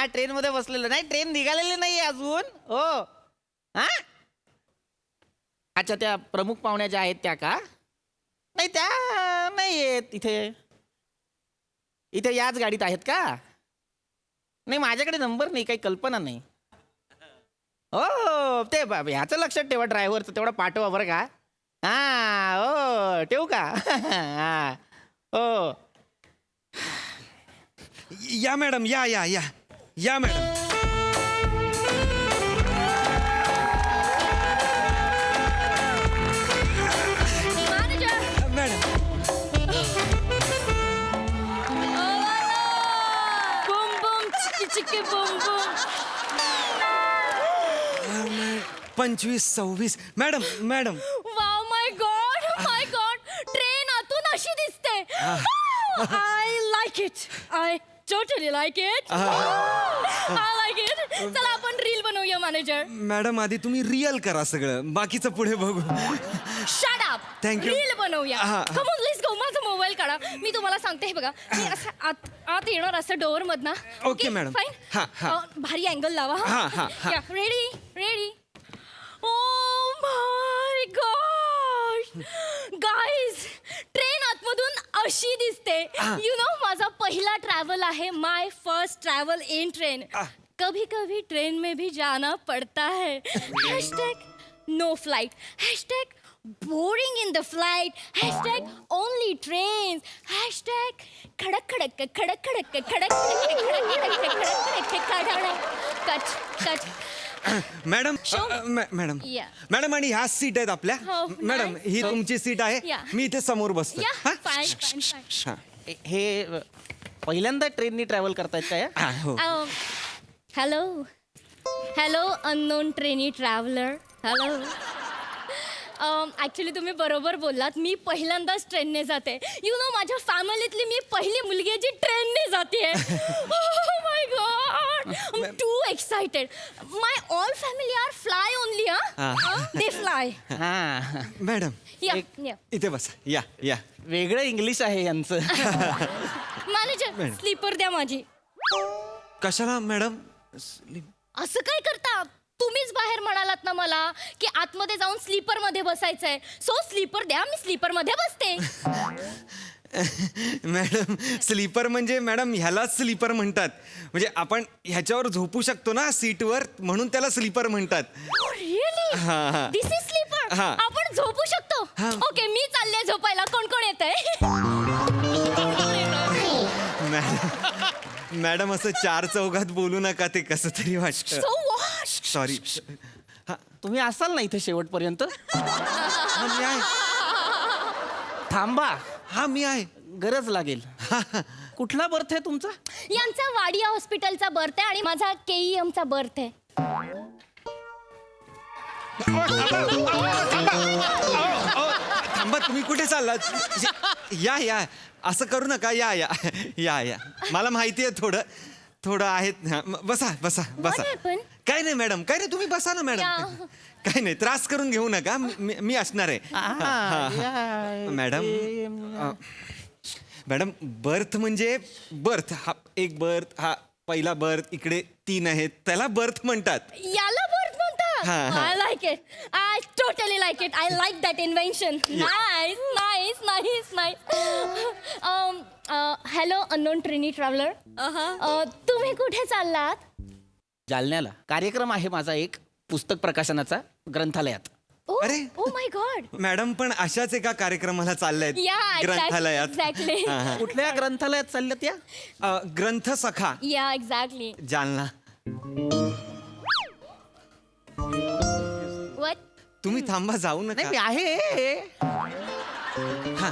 हा ट्रेन मध्ये बसलेलो नाही, ट्रेन निघालेली नाही अजून. हो. हा अच्छा, त्या प्रमुख पाहुण्या ज्या आहेत त्या का? नाही त्या नाही आहेत इथे. इथे याच गाडीत आहेत का? नाही माझ्याकडे नंबर नाही, काही कल्पना नाही. हो ते ह्याचं लक्षात ठेवा, ड्रायव्हरचं तेवढं पाठवा बरं का. हा हो ठेवू का? हा हो. या मॅडम, या या या या मॅडम. मॅडम बूम बूम चिकी चिकी boom boom. 25-26 madam madam. Wow my god, my god. Train आतून अशी दिसते. I like it. I totally like it. I like it. चला आपण रील बनवूया मॅनेजर. मॅडम आधी तुम्ही रिअल करा सगळं, बाकीचं पुढे बघू. Shut up. Thank you. Reel बनवूया. हा. Come on let's go. माझा मोबाईल काढा. मी तुम्हाला सांगते, हे बघा, मी असं आत येणार असं डोअर मधनं. Okay, madam. फाईन. हा, हा. भारी अँगल लावा. हा. Ready ready. Oh my god guys, train आतमधून अशी दिसते. यू नो, माझा पहिला ट्रॅव्हल आहे. My first travel in train. कभी कभी ट्रेन में भी जाना पड़ता है. Hashtag no flight. Hashtag boring in the flight. Hashtag only trains. Hashtag खड़क खड़क खड़क खड़क खड़क कट कट. Madam Show. Madam Yeah. Madam आणि ह्या सीट आहेत आपल्या. हो, मॅडम nice. ही तुमची सीट आहे. Yeah. मी इथे समोर बसतो. Yeah, हा? fine, fine, fine. हा. हे पहिल्यांदा ट्रेननी ट्रॅव्हल करतायत का या? हा, हो. Hello hello unknown trainee traveller. Hello. Actually तुम्ही बरोबर बोललात. मी पहिल्यांदाच ट्रेनने जाते. यू नो, माझ्या फॅमिलीतली मी पहिली मुलगी आहे जी ट्रेनने जाते. My god, I am too excited. My all family are fly only. They fly. हा मॅडम या इथे बसा. या या. वेगळं इंग्लिश आहे यांचं. मॅनेजर, स्लीपर द्या माझी. कशाला मॅडम? असं काय करता? तुम्हीच बाहेर म्हणालात ना मला की आतमध्ये जाऊन स्लीपर मध्ये बसायचंय. सो स्लीपर द्या, मी स्लीपर मध्ये बसते. मॅडम स्लीपर म्हणजे मॅडम ह्यालाच स्लीपर म्हणतात. म्हणजे आपण ह्याच्यावर झोपू शकतो ना सीटवर, म्हणून त्याला स्लीपर म्हणतात. रिअली? हा. दिस इज स्लीपर. हा. आपण झोपू शकतो. हा. ओके, मी चालले झोपायला. कोण कोण येतंय? मॅडम असं चार चौघात बोलू नका, ते कसं तरी वाटतं. So what? सॉरी. तुम्ही असाल ना इथे शेवटपर्यंत? मी आहे. थांबा, हा मी आहे. गरज लागेल. कुठला बर्थ आहे तुमचा? यांचा वाडिया हॉस्पिटलचा बर्थ आहे आणि माझा केईएमचा बर्थ आहे. थांबा, तुम्ही कुठे चाललात? या या, असं करू नका. या या या या. मला माहिती आहे थोडं आहेत. बसा बसा बसा. What happened? काय नाही मॅडम, काय नाही, तुम्ही बसा ना मॅडम. या. काय नाही, त्रास करून घेऊ नका. मी असणार आहे. मॅडम मॅडम बर्थ म्हणजे बर्थ. हा एक बर्थ, हा पहिला बर्थ, इकडे 3 आहेत, त्याला बर्थ म्हणतात. याला बर्थ म्हणतात. I like it. I totally like it. I like that invention. Nice nice nice nice. Hello unknown trainee traveller. तुम्ही कुठे चाललात? जालन्याला कार्यक्रम आहे माझा एक पुस्तक प्रकाशनाचा, ग्रंथालयात. अरे. ओ माय गॉड. मॅडम पण अशाच एका कार्यक्रमाला चालल्यात ग्रंथालयात. एक्झॅक्टली. कुठल्या ग्रंथालयात चालल्यात या? ग्रंथ सखा या एक्झॅक्टली. जालना. व्हॉट? तुम्ही थांबा, जाऊ नाही नका. मी आहे. हा.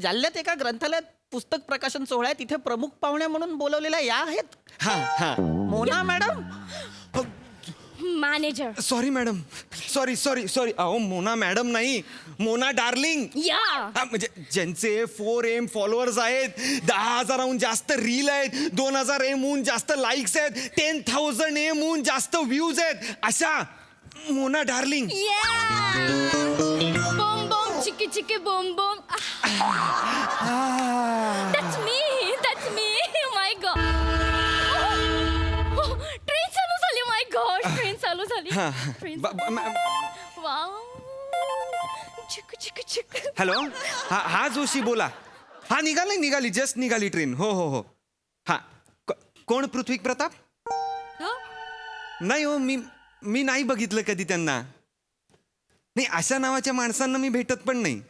जालन्यात एका ग्रंथालयात पुस्तक प्रकाशन सोहळा आहे, तिथे प्रमुख पाहुण्या म्हणून बोलवलेल्या या आहेत. हा हा. Mona madam. Manager. Sorry madam, sorry sorry sorry. अहो मोना मॅडम नाही, मोना डार्लिंग. या. हा, म्हणजे ज्यांचे 4M फॉलोअर्स आहेत, 10,000हून जास्त रील आहेत, 2,000 जास्त लाईक्स आहेत, 10,000 जास्त व्ह्यूज आहेत, अशा मोना डार्लिंग. बॉम बॉम चिकी चिकी बॉम बॉम. That's me. That's me. My God. Ready हा वाव चिक चिक चिक हॅलो हा जोशी बोला. हा निघाली जस्ट निघाली ट्रेन. हो हा कोण पृथ्वी प्रताप? नाही हो मी नाही बघितलं कधी त्यांना. नाही अशा नावाच्या माणसांना मी भेटत पण नाही.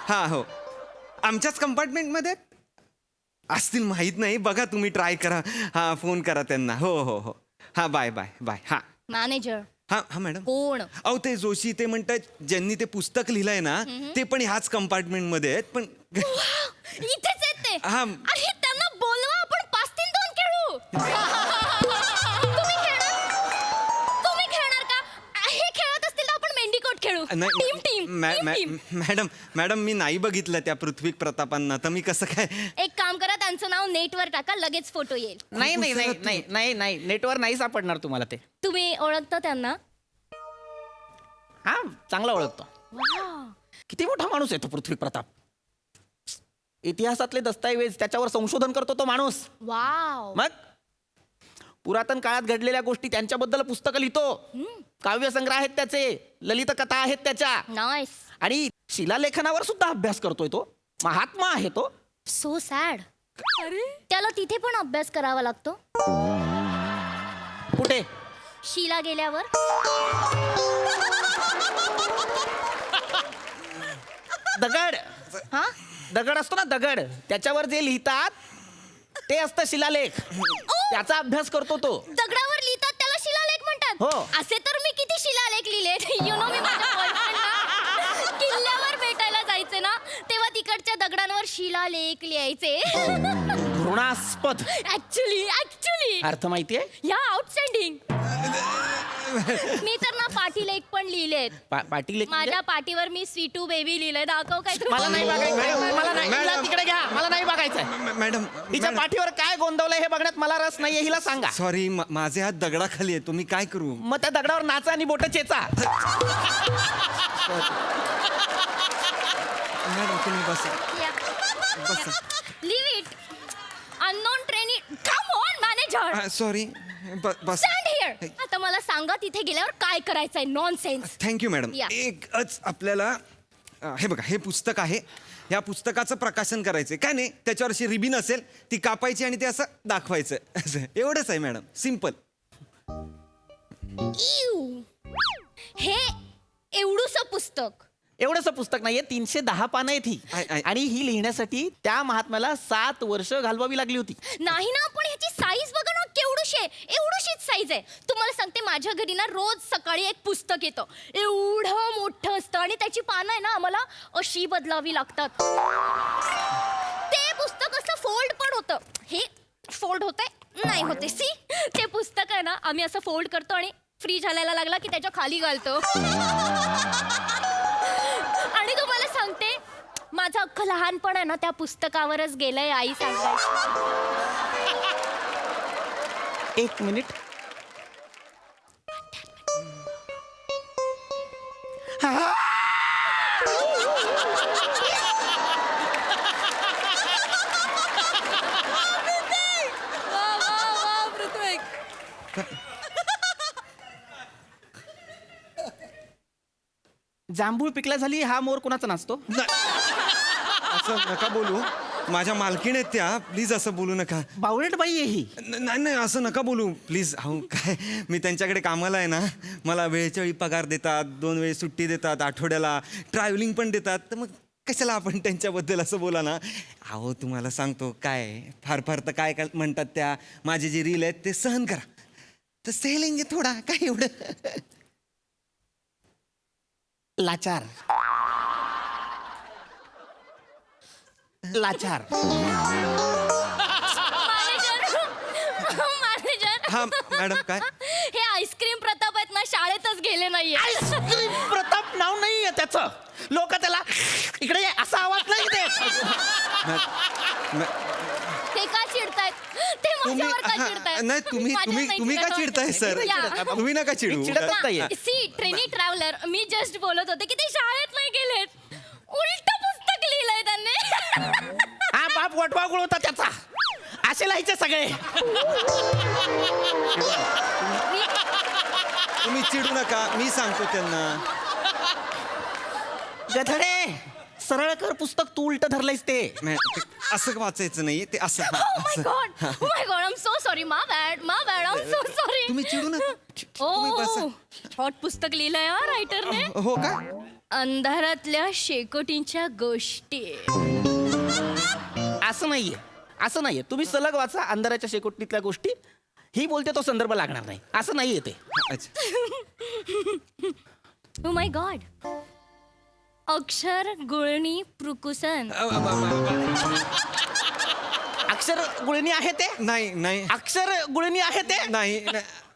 हा हो आमच्याच कंपार्टमेंटमध्ये असतील माहीत नाही. बघा तुम्ही ट्राय करा. हा फोन करा त्यांना. हो हा बाय हा मॅनेजर हा मॅडम. कोण? अहो ते जोशी ते म्हणतात ज्यांनी ते पुस्तक लिहिलंय ना ते पण ह्याच कंपार्टमेंट मध्ये आहेत. पण इथेच आहेत ते. हा. अरे त्यांना बोलवा आपण 5-3-2 खेळू. तुम्ही खेळणार का? हे खेळत असतील तर आपण मेंढीकोट खेळू. मॅडम मी नाही बघितलं त्या पृथ्वी प्रतापांना तर मी कसं काय. एक काम करा त्यांचं नाव नेटवर टाका लगेच फोटो येईल. नाही नेटवर नाही सापडणार तुम्हाला ते. तुम्ही ओळखता त्यांना? हा चांगला ओळखतो. वाव. किती मोठा माणूस आहे तो पृथ्वी प्रताप. इतिहासातले दस्तऐवज त्याच्यावर संशोधन करतो तो माणूस. वाव. मग पुरातन काळात घडलेल्या गोष्टी त्यांच्याबद्दल पुस्तकं लिहितो. काव्यसंग्रह आहेत त्याचे, ललित कथा आहेत त्याच्या, नाईस. आणि शिलालेखनावर सुद्धा अभ्यास करतोय तो. महात्मा आहे तो. So sad. त्याला तिथे पण अभ्यास करावा लागतो. कुठे? शिला गेल्यावर. दगड. हा दगड असतो ना दगड, त्याच्यावर जे लिहितात ते असतं शिलालेख. त्याचा अभ्यास करतो तो. दगडावर लिहितात त्याला शिलालेख म्हणतात. हो. असे तर मी किती शिलालेख लिहिले. यु नो मी माझ्या boyfriend-ला किल्ल्यावर भेटायला जायचे ना तेव्हा तिकडच्या दगडांवर शिलालेख लिहायचे. घृणास्पद. ऍक्च्युली अर्थ माहितीये? या आउटस्टँडिंग. मी तर ना पाटीलेख पण लिहिलेत. पाटील म्हणजे? माझ्या पाठीवर मी स्वीटू बेबी लिहिलंय. दाखव काय मला नाही बघायचं. मला नाही. हिला तिकडे घ्या. मला नाही बघायचं. मॅडम तिच्या पाठीवर काय गोंधवलंय हे बघण्यात मला रस नाहीये. हिला सांगा. सॉरी माझे हात दगडाखाली आहे. तुम्ही काय करू? मग त्या दगडावर नाचा आणि बोट चेचा. मॅडम तुम्ही बसा. Leave it. Unknown train. Come on manager. Sorry बस. Stand here. आता मला सांगा तिथे गेल्यावर काय करायचंय. नॉनसेन्स. Thank you madam. Yeah. एकच आपल्याला हे बघा हे पुस्तक आहे. या पुस्तकाचं प्रकाशन करायचंय. काय नाही त्याच्यावर अशी रिबीन असेल ती कापायची आणि ते असं दाखवायचं. असं एवढंच आहे मॅडम. सिम्पल. हे एवढूसं पुस्तक. एवढंसं पुस्तक नाहीये. 310 पानं आहेत ही. आणि ही लिहिण्यासाठी त्या महात्म्याला 7 वर्ष घालवावी लागली होती. नाही ना पण ह्याची साईज बघा ना केवढूशी आहे. एवढूशीच साईज आहे. तुम्हाला सांगते माझ्या घरी ना रोज सकाळी एक पुस्तक येतं. एवढं मोठं असतं आणि त्याची पानं आहे ना आम्हाला अशी बदलावी लागतात. ते पुस्तक असं फोल्ड पण होतं. हे फोल्ड होतंय नाही होते. सी ते पुस्तक आहे ना आम्ही असं फोल्ड करतो आणि फ्रीज हलायला लागला की त्याच्या खाली घालतो. आणि तुम्हाला सांगते माझं अख्खं लहानपण आहे ना त्या पुस्तकावरच गेलंय. आई सांगायची. 1 मिनिट. जांभूळ पिकल्या झाली. हा मोर कुणाचा नाचतो? असं नका बोलू. माझ्या मालकीण आहेत त्या. प्लीज असं बोलू नका. बावळट बाई आहे ही. नाही असं नका बोलू प्लीज. अहो काय मी त्यांच्याकडे कामाला आहे ना. मला वेळच्या वेळी पगार देतात. 2 वेळी सुट्टी देतात आठवड्याला. ट्रॅव्हलिंग पण देतात. तर मग कशाला आपण त्यांच्याबद्दल असं बोला ना. अहो तुम्हाला सांगतो काय फार तर काय म्हणतात त्या माझे जे रील आहेत ते सहन करा. तर सहलेंगे थोडा. काय एवढं. लाचार. मॅनेजर हा मॅडम काय. हे आईस्क्रीम प्रताप आहेत ना शाळेतच गेले नाहीये. आईस्क्रीम प्रताप नाव नाहीये त्याचं. लोक त्याला इकडे ये असा आवाज नाही देत. ते का चिडतायत? ते माझ्यावर का चिडतायत? नाही तुम्ही का चिडताय सर. तुम्ही नका चिडू. चिडतच नाहीये. सी ट्रेनी ट्रॅव्हलर मी जस्ट बोलत होते की ते शाळेत नाही गेलेत. उलट पुस्तक लिहिलंय त्यांनी. हा बाप वटवागुळ होता त्याचा. असे लिहायचे सगळे. तुम्ही चिडू नका, मी सांगतो त्यांना. गधडे सरळ कर पुस्तक, तू उलट धरलंयस ते. ते असं वाचायचं नाही, ते असं. Oh my god. Oh my god. I'm so sorry. My bad. I'm so sorry. तुम्ही चिडू नका. तुम्ही बसा. हॉट पुस्तक लिहिलंय हा रायटरने. हो का? अंधारातल्या शेकोटींच्या गोष्टी. असं नाहीये. तुम्ही सलग वाचा अंधाराच्या शेकोटीतल्या गोष्टी. ही बोलते तो संदर्भ लागणार नाही, असं नाहीये ते. अच्छा. Oh my god. अक्षर गुळणी प्रुकुसन. अक्षर गुळणी आहे ते. नाही अक्षर गुळणी आहे ते. नाही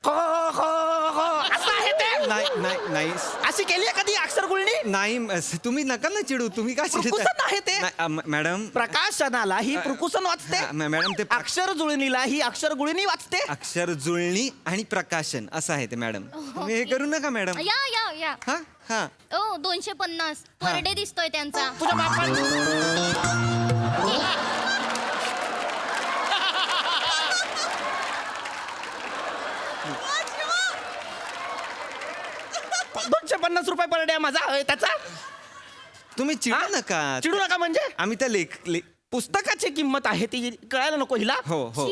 हो असं आहे ते. नाही अशी केली आहे कधी अक्षर गुळणी? नाही, तुम्ही नका ना चिडू. तुम्ही का प्रुकुसन आहे ते. मॅडम, प्रकाशनाला ही प्रुकुसन वाचते. मॅडम ते अक्षर जुळणीला ही अक्षर गुळणी वाचते. अक्षर जुळणी आणि प्रकाशन असं आहे ते मॅडम. तुम्ही हे करू नका मॅडम. या हा हा. ओ 250 पर डे दिसतोय त्यांचा. तुझ्या बापा 250 रुपये पर डे माझा त्याचा. तुम्ही चिडू हा? नका. चिडू नका म्हणजे आम्ही त्या पुस्तकाची किंमत आहे ती कळायला नको हिला. हो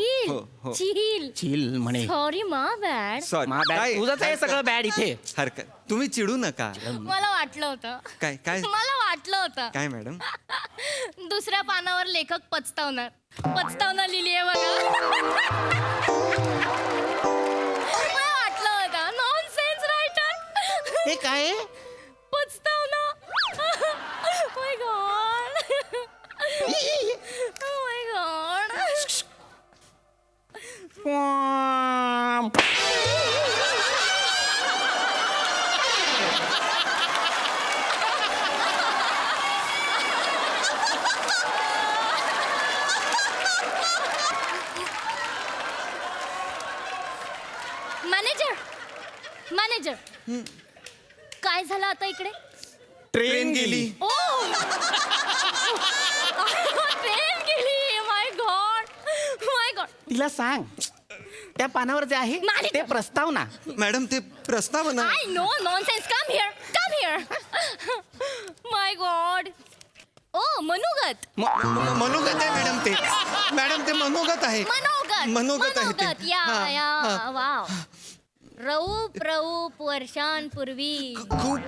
चिल चिल म्हणे. सॉरी मा बॅड. सॉरी. तुझंच आहे सगळं बॅड इथे. हरकत. तुम्ही चिडू नका. मला वाटलं होतं. काय मला वाटलं होतं. काय मॅडम? दुसऱ्या पानावर लेखक पचतावना लिहिली आहे बघा. मला वाटलं होतं नॉनसेन्स रायटर. हे काय पचतावना. माय गॉड. My God. मॅनेजर काय झालं आता इकडे? ट्रेन गेली. ओ ट्रेन गेली. माय गॉड. तिला सांग त्या पानावर जे आहे नाही. ते प्रस्तावना. मॅडम ते प्रस्तावना. I know nonsense. Come here. My god. Oh मनोगत. मनोगत आहे मॅडम ते. मॅडम ते मनोगत आहे. मनोगत आहे ते. या वाव. रऊप वर्षांपूर्वी खूप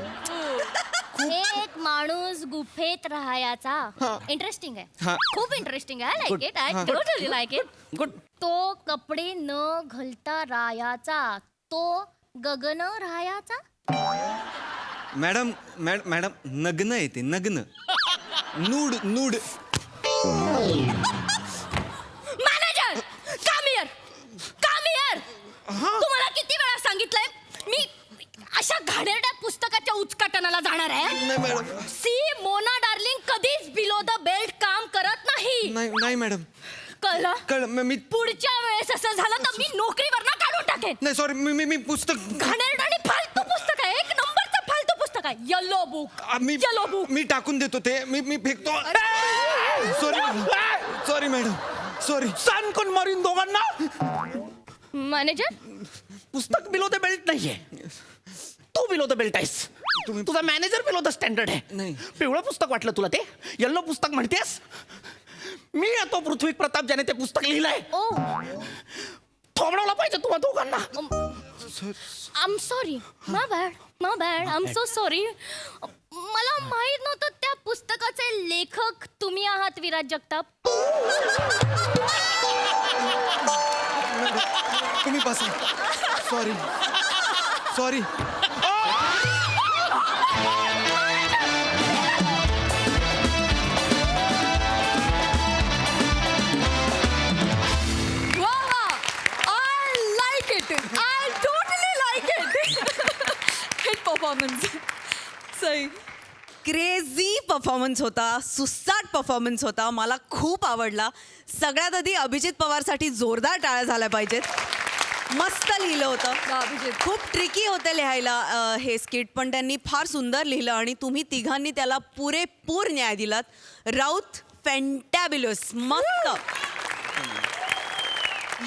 एक माणूस गुफेत राहायचा. इंटरेस्टिंग आहे. हा. खूप इंटरेस्टिंग आहे. Like it. आय हा. Totally like it. गुड. तो कपडे न घालता राहायचा. तो गगन राहायचा. मॅडम नग्न येते. नग्न. नूड. Manager come here. तुम्हाला किती वेळा सांगितलंय मी अशा घाणेरड्या पुस्तकाच्या उचकाटनाला जाणार आहे. नाही मॅडम. सी मोना डार्लिंग कधीच बिलो द बेल्ट काम करत नाही. नाही मॅडम. कळलं? मी पुढच्या वेळेस असं झालं तर मी नोकरीवरनं काढून टाकेन. नाही सॉरी. मी पुस्तक घाणेरडं आणि फालतू पुस्तक आहे. एक नंबरचं फालतू पुस्तक आहे. Yellow book. मी टाकून देतो ते. मी फेकतो. Sorry madam. सॉरी. सांग कोण मारीन दोघांना. मॅनेजर पुस्तक बिलो द बेल्ट नाहीये. तू बिलो द बेल्ट आहेस. तुझा मॅनेजर बिलो द स्टँडर्ड आहे. नाही. पिवळं पुस्तक वाटलं तुला ते. येल्लो पुस्तक म्हणतेस. मी येतो पृथ्वी प्रताप ज्याने ते पुस्तक लिहिलंय. ओ थोबडवला पाहिजे तुम्हा दोघांना. आम सॉरी. मा bad. I am so sorry. मला माहित नव्हतं त्या पुस्तकाचे लेखक तुम्ही आहात विराज जगताप. तुम्ही बसा. सॉरी. क्रेझी परफॉर्मन्स होता. सुसाट परफॉर्मन्स होता. मला खूप आवडला. सगळ्यात आधी अभिजित पवारसाठी जोरदार टाळ्या झाल्या पाहिजेत. मस्त लिहिलं होतं अभिजित. खूप ट्रिकी होते लिहायला हे स्किट, पण त्यांनी फार सुंदर लिहिलं आणि तुम्ही तिघांनी त्याला पुरेपूर न्याय दिलात. राऊत फॅन्टॅब्युलस. मस्त.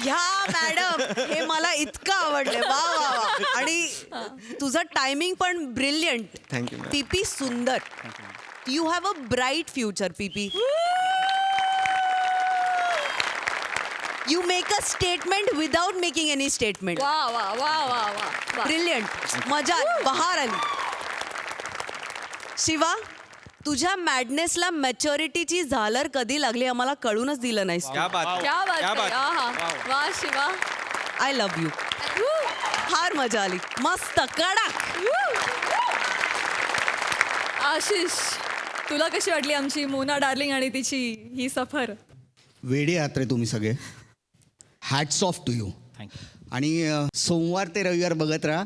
ह्या मॅडम हे मला इतकं आवडले. वा वा वा. आणि तुझं टायमिंग पण brilliant. Thank you, ma'am. PP सुंदर. You have a bright future PP. You make a statement without making any statement. वा वा वा वा वा. ब्रिलियंट. मजा आली. बहार आली. शिवा, तुझ्या मॅडनेसला मॅच्युरिटीची झालर कधी लागली आम्हाला कळूनच दिलं नाहीस. क्या बात क्या बात क्या आहे. बात. आहा. वा शिवा. I love you. फार मजा आली. मस्त कडक. आशिष, तुला कशी वाटली आमची मोना डार्लिंग आणि तिची ही सफर? वेडे आहात रे तुम्ही सगळे. Hats off to you. आणि सोमवार ते रविवार बघत राहा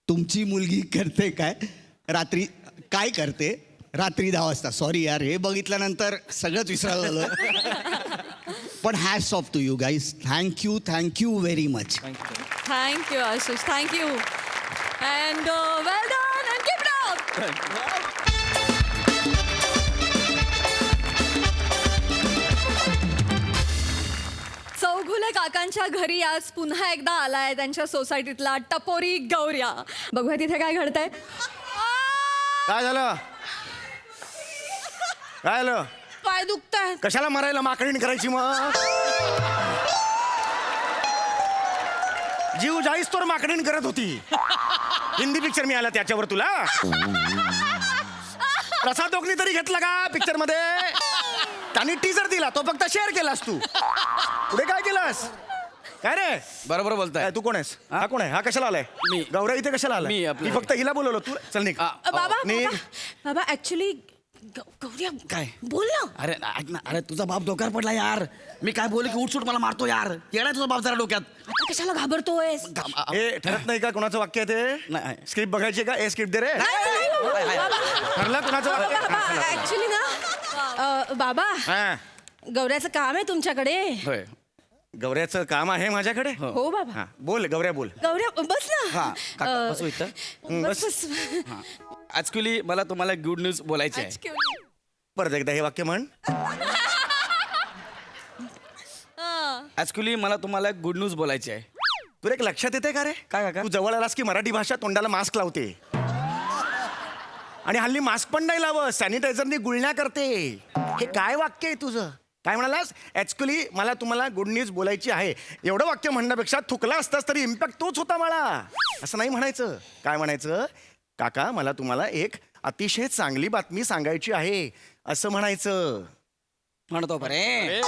तुमची मुलगी करते काय रात्री काय करते रात्री 10 वाजता. सॉरी यार, हे बघितल्यानंतर सगळंच विसरायला झालं. पण hats off to you guys. Thank you very much. Thank you Ashish, thank you. And well done and keep it up. Chaughule काकांच्या घरी आज पुन्हा एकदा आलाय त्यांच्या सोसायटीतला टपोरी गौऱ्या. बघूया तिथे काय घडतंय. काय झालं? काय झालं? पाय दुखताय. कशाला मारायला माकडीण करायची मग? जीव जाईस तोर माकडीण करत होती. हिंदी पिक्चर मी आला त्याच्यावर तुला प्रसाद दोघनी तरी घेतला का पिक्चर मध्ये? त्यांनी टीजर दिला, तो फक्त शेअर केलास तू. पुढे काय केलास? काय रे? बरोबर बोलताय. काय तू कोण आहेस? हा कोण आहे? हा कशाला आलाय? मी. गौऱ्या इथे कशाला आलाय? मी आपलं- मी फक्त हिला बोलवलं. तू चल निघ. बाबा निघ. बाबा ऍक्च्युली गौऱ्या काय? बोल ना. अरे ऐक ना, अरे तुझा बाप डोक्यावर पडला यार. मी काय बोलू की उठसूट मला मारतो यार. येणार तुझा बाप जरा डोक्यात. आता कशाला घाबरतोय? हे ठरत नाही का कोणाचं वाक्य आहे ते? नाही. स्क्रिप्ट बघायची का? ए स्क्रिप्ट दे रे. ठरलं कोणाचं वाक्य? ऍक्च्युली ना बाबा हा. गौऱ्याचं काम आहे तुमच्याकडे. होय. गौऱ्याचं काम आहे माझ्याकडे. हो बाबा. हा बोल गौऱ्या बोल. गौऱ्या बस ना. हा काका अ, बसू इथं. बस बस. ऍक्च्युली मला तुम्हाला गुड न्यूज बोलायची आहे. परत एकदा हे वाक्य म्हण. ऍक्च्युली मला तुम्हाला गुड न्यूज बोलायची आहे. तुला एक लक्षात येते का रे? काय काका? तू जवळ आलास की मराठी भाषा तोंडाला मास्क लावते. आणि हल्ली मास्क पण नाही लावत, सॅनिटायझरनी गुळण्या करते. हे काय वाक्य आहे तुझं? काय म्हणालास? ऍक्च्युली मला तुम्हाला गुड न्यूज बोलायची आहे. एवढं वाक्य म्हणण्यापेक्षा थुकला असतास तरी इम्पॅक्ट तोच होता मला. असं नाही म्हणायचं. काय म्हणायचं? काका मला तुम्हाला एक अतिशय चांगली बातमी सांगायची आहे असं म्हणायचं. म्हणतो बरे.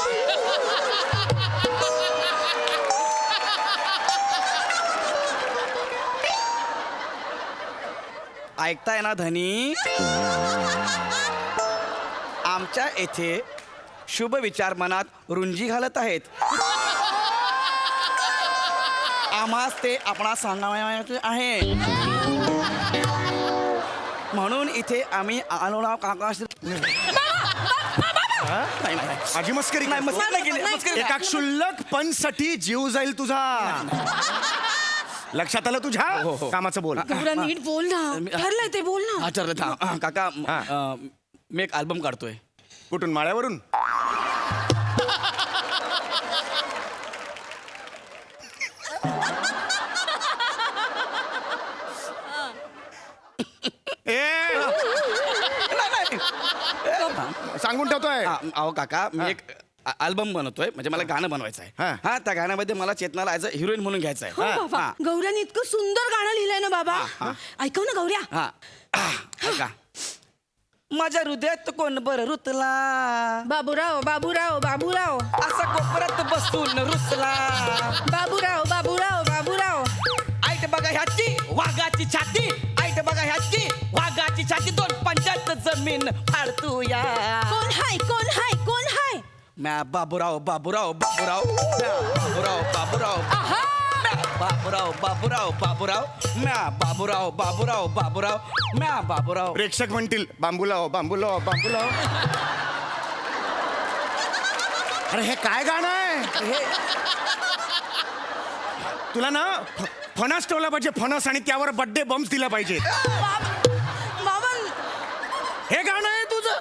ऐकताय ना धनी? आमच्या येथे शुभ विचार मनात रुंजी घालत आहेत. आम्हास ते आपणा सांगायचे आहे. म्हणून इथे आम्ही आलो काका. नाही नाही माझी मस्करी नाही, करतो? मस्करी नाही केली, मस्करी एका क्षुल्लक पणसाठी जीव जाईल तुझा. लक्षात आलं तुझ्या? हो, हो. कामाचं बोल. गौऱ्या नीट बोल ना. ठरलंय ते बोल ना. हा ठरलं था. काका हा. मी एक अल्बम काढतोय. कुठून? माळ्यावरून? सांगून ठेवतोय. अहो काका मी एक अल्बम बनवतोय, म्हणजे मला गाणं बनवायचं आहे. हा. हा त्या गाण्यामध्ये मला चेतनाला ॲज अ हिरोईन म्हणून घ्यायचं हो आहे. बाबा. हा. गौऱ्याने इतकं सुंदर गाणं लिहिलंय ना बाबा. ऐकव ना गौऱ्या. हा ऐका. माझ्या हृदयात कोण बरं रुतला, बाबूराव बाबूराव बाबूराव असा कोपऱ्यात बसून रुसला. बाबूराव बाबूराव बाबूराव. ऐट बघा ह्याची वाघाची छाती, ऐट बघा ह्याची वाघाची छाती. 2 पंचायत जमीन फाडतू या. कोण हाय कोण हाय कोण हाय? म्या बाबूराव बाबूराव बाबूराव म्या बाबूराव बाबूराव म्या बाबूराव बाबूराव बाबूराव म्या बाबूराव बाबूराव बाबूराव म्या बाबूराव. प्रेक्षक म्हणतील बांबूलाव बांबूलाव बांबूलाव. अरे हे काय गाणं आहे? हे तुला ना फणस ठेवला पाहिजे, फणस, आणि त्यावर बर्थडे बम्स दिला पाहिजे. बाबा हे गाणं आहे तुझं?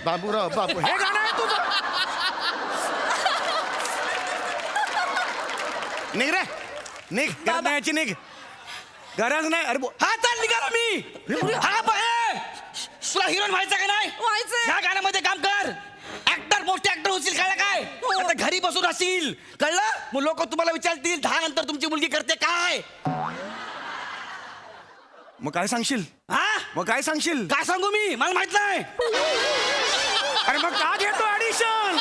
बाबूराव बाबू हे गाणं आहे तुझं? निघ रे निघ गरज नाही याची, निघ गरज नाही. अरे हा चाल निघाला मी. हा बाय तुला हिरोईन व्हायचं का नाही? व्हायचंय. या गाण्यामध्ये काम कर. ऍक्टर मोठे ऍक्टर होशील. कळलं काय? आता घरी बसून राहशील. कळलं? मग लोक तुम्हाला विचारतील 10 नंतर तुमची मुलगी करते काय? मग काय सांगशील? हा मग काय सांगशील? काय सांगू मी? मला माहित नाही. अरे मग का घेतो ऍडिशन?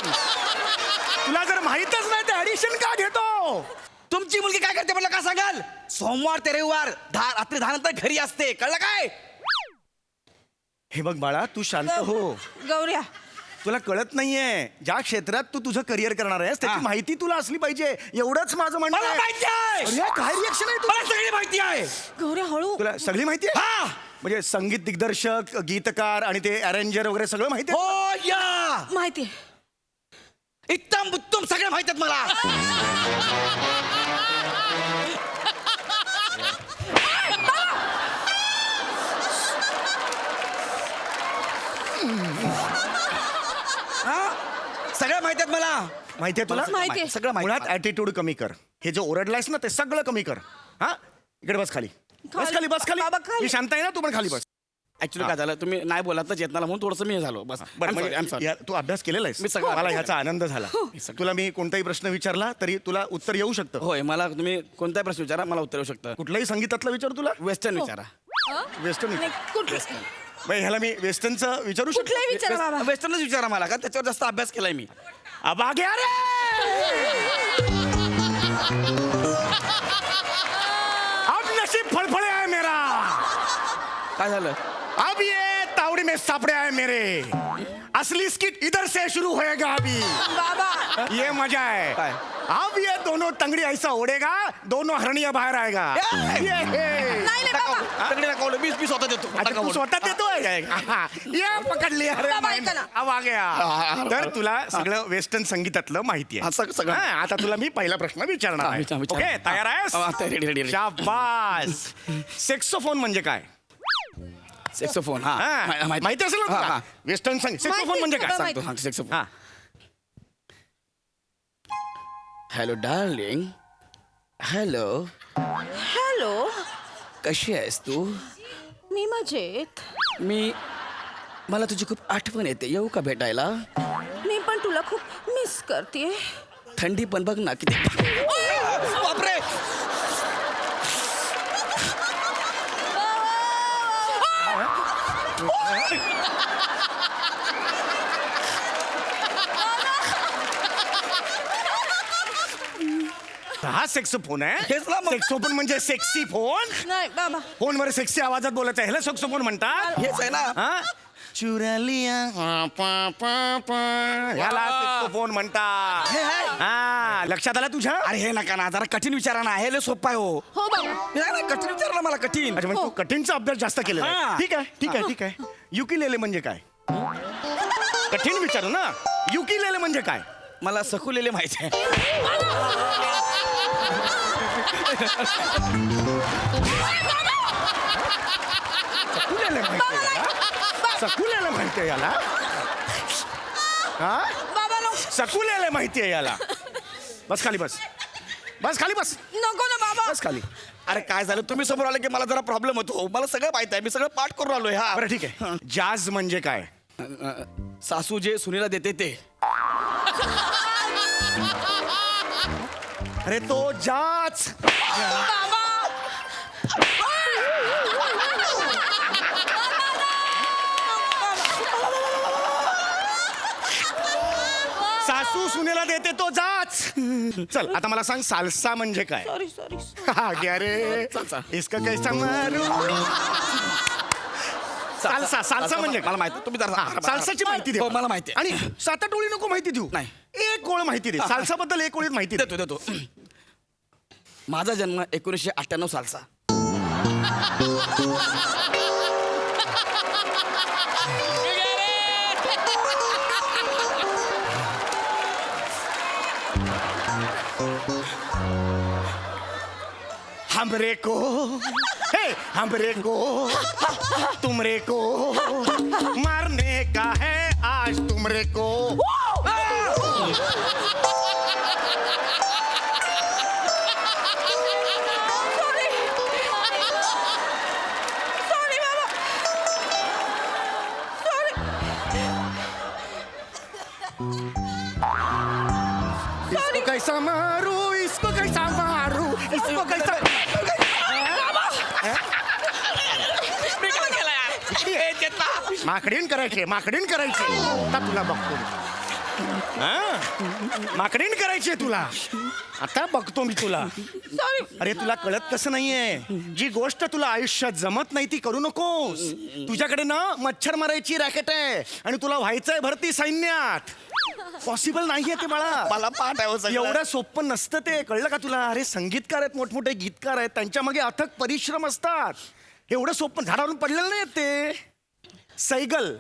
तुला जर माहितच नाही तर ऍडिशन का घेतो? तुमची मुलगी काय करते मला का सांगाल? सोमवार ते रविवार रात्री 10 नंतर घरी असते. कळलं काय? हे बघ बाळा, तू शांत हो. गौऱ्या तुला कळत नाहीये ज्या क्षेत्रात तू तुझं करिअर करणार आहेस त्याची माहिती तुला असली पाहिजे. एवढंच माझं म्हणणं मला आहे. माहिती आहे. अरे, काय रिएक्शन आहे मला सगळी माहिती आहे. गौऱ्या हळू. तुला सगळी माहिती आहे? हा म्हणजे संगीत दिग्दर्शक, गीतकार आणि ते अरेंजर वगैरे सगळं माहिती आहे? हो या माहितीये. उत्तम उत्तम सगळं माहित आहेत मला. हा? सगळं माहित आहेत मला. माहिती आहे तुला? माहितीये. सगळं माहिती मुळात ऍटिट्यूड कमी कर. हे जे ओरडलायस ना ते सगळं कमी कर. हा इकडे बस खाली. बस खाली, बस खाली. बाबा, खाली. मी शांत आहे ना, तू पण खाली बस. ऍक्च्युली काय झालं तुम्ही नाही बोलात चेतनाला म्हणून थोडस मी झालो बस. बरं, I'm sorry, I'm sorry. तू अभ्यास केलेला मी सगळं मला ह्याचा आनंद झाला. तुला मी कोणताही प्रश्न विचारला तरी तुला उत्तर येऊ शकतं. होय मला तुम्ही कोणताही प्रश्न विचारा मला उत्तर येऊ शकतं. कुठलाही संगीतातलं विचार तुला. वेस्टर्न विचारा. वेस्टर्न नाही, कुठलं ह्याला मी वेस्टर्नचं विचारू शकतो. कुठलाही विचारा बाबा. वेस्टर्नच विचारा मला का त्याच्यावर जास्त अभ्यास केलाय मी. अबागे अरे अब नसीब फड़फड़े है मेरा. काय झालं? अब ये तावड़ी में सापड़े आए मेरे. असली स्किट इधर से शुरू होएगा अभी. बाबा ये मजा है. काय? अब ये दोनों तंगड़ी ऐसा ओढेगा दोनों हरणिया बाहेर आएगा. ये नाही नाही बाबा. तगडी नका मी स्वतः देतो. अच्छा, तू स्वतः देतोय. हा, ये पकड लिया अरे बाबा, ऐका ना. अब आ गया. तर तुला सगळं वेस्टर्न संगीतातलं माहिती हा, सगळं. आहे. हा, आता तुला मी पहिला प्रश्न विचारणार आहे. विचार. ओके, तयार आहेस? रेडी. शाबास. सेक्सोफोन म्हणजे काय? सेक्सोफोन हा, हा माहिती असेल ना हा, तुला? हा. वेस्टर्न संगीत. सेक्सोफोन म्हणजे काय? माहिती. सांगतो सेक्सोफोन. हा. Hello darling. Hello hello. कशी आहेस तू? मी मजेत. मला तुझी खूप आठवण येते. येऊ का भेटायला? मी पण तुला खूप मिस करते. थंडी पण बघ ना किती. बापरे. हा सेक्सोफोन आहे. हेच ना मग. सेक्सोफोन म्हणजे सेक्सी फोन. नाही बाबा. फोनवर सेक्सी आवाजात बोलायचं ह्याला सेक्सोफोन म्हणतात. हेच आहे ना. हा? चुरा लिया ह्याला सेक्सोफोन म्हणतात. हा, लक्षात आलं तुझ्या? अरे हे नका ना जरा कठीण विचारा ना. हे लय सोपं आहे हो. हो बाबा. नाही, कठीण विचारला मला कठीण. अच्छा, म्हणजे तू कठीणचा अभ्यास जास्त केलेला आहे. हा. ठीक आहे ठीक आहे. युकिलेले म्हणजे काय? कठीण विचारू ना. युकिलेले म्हणजे काय? मला सकुलेले माहिती आहे. सकुलेले माहिती आहे याला? सकुलेले माहिती आहे याला? हा? बाबा नको. सकुलेले माहिती आहे याला. बस खाली बस. बस खाली बस. नको ना बाबा. बस खाली. अरे काय झालं तुम्ही समोर आले की मला जरा प्रॉब्लेम होतो. मला सगळं माहित आहे. मी सगळं पाठ करून आलोय. हा बरं ठीक आहे. जाज म्हणजे काय? सासू जे सुनीला देते ते. अरे तो जाच. सासू सुनेला देते तो जाच. चल आता मला सांग साल्सा म्हणजे काय? Sorry sorry. हा, क्या रे इसका कैसा मारू. साल्सा साल्सा म्हणजे काय? मला माहिती. तुम्ही जरा साल्साची माहिती दे. हो, मला माहिती आहे. आणि 7-8 ओळी नको माहिती देऊ. नाही. एक ओळ माहिती दे. साल्सा बद्दल एक ओळीत माहिती दे. देतो. माझा जन्म 1998 सालचा. हमरे को हमरे को तुमरे को मारने का है आज तुमरे को. कैसा मारू इसको कैसा मारू इसको कैसा मी काय केलं यार? हे चेतना. माकडीन करायचे आता तुला बघतो माकडीन करायचे तुला आता बघतो मी तुला अरे तुला कळत कसं नाहीये जी गोष्ट तुला आयुष्यात जमत नाही ती करू नकोस तुझ्याकडे ना मच्छर मारायची रॅकेट आहे आणि तुला व्हायचंय भरती सैन्यात पॉसिबल नाहीये ते बाळा मला पाठ आहे हो सगळं. एवढं सोपं नसतं ते कळलं का तुला अरे संगीतकार आहेत मोठमोठे गीतकार आहेत त्यांच्या मागे अथक परिश्रम असतात एवढं सोपं झाडावरून पडलेलं नाही ते सैगल